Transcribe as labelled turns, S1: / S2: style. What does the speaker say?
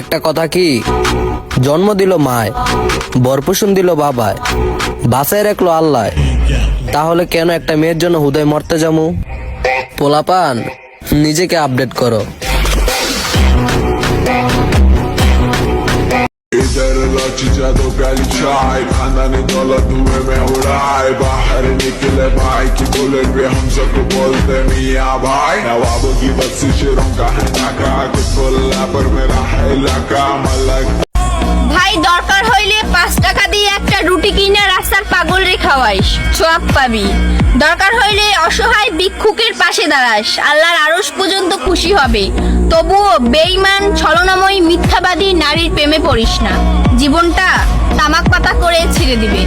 S1: একটা কথা কি, জন্ম দিল মায়, বরপোষণ দিল বাবায়, বাসায় রাখলো আল্লাহ, তাহলে কেন একটা মেয়ের জন্য হুদায় মরতে যামু? পোলাপান, নিজেকে আপডেট করো।
S2: इधर लौचिचा दो प्याली चाय खाना ने दौलत धुएं में उड़ाए बाहर निकले भाई की बुलेट पे हम सबको बोलते मियाँ भाई नवाबों की बस्ती शेरों का है नाका कुछ बोलना पर मेरा है इलाका मलक।
S3: ভাই দরকার হইলে 5 টাকা দিয়ে একটা রুটি কিনে রাস্তার পাগল রে খাওয়াইস, সোয়াব পাবি। দরকার হইলে অসহায় ভিক্ষুকের পাশে দাঁড়াস, আল্লাহর আরশ পর্যন্ত খুশি হবে। তবুও বেঈমান, ছলনাময়ী, মিথ্যাবাদী নারীর প্রেমে পড়িস না, জীবনটা তামাক পাতা করে ছেড়ে দিবে।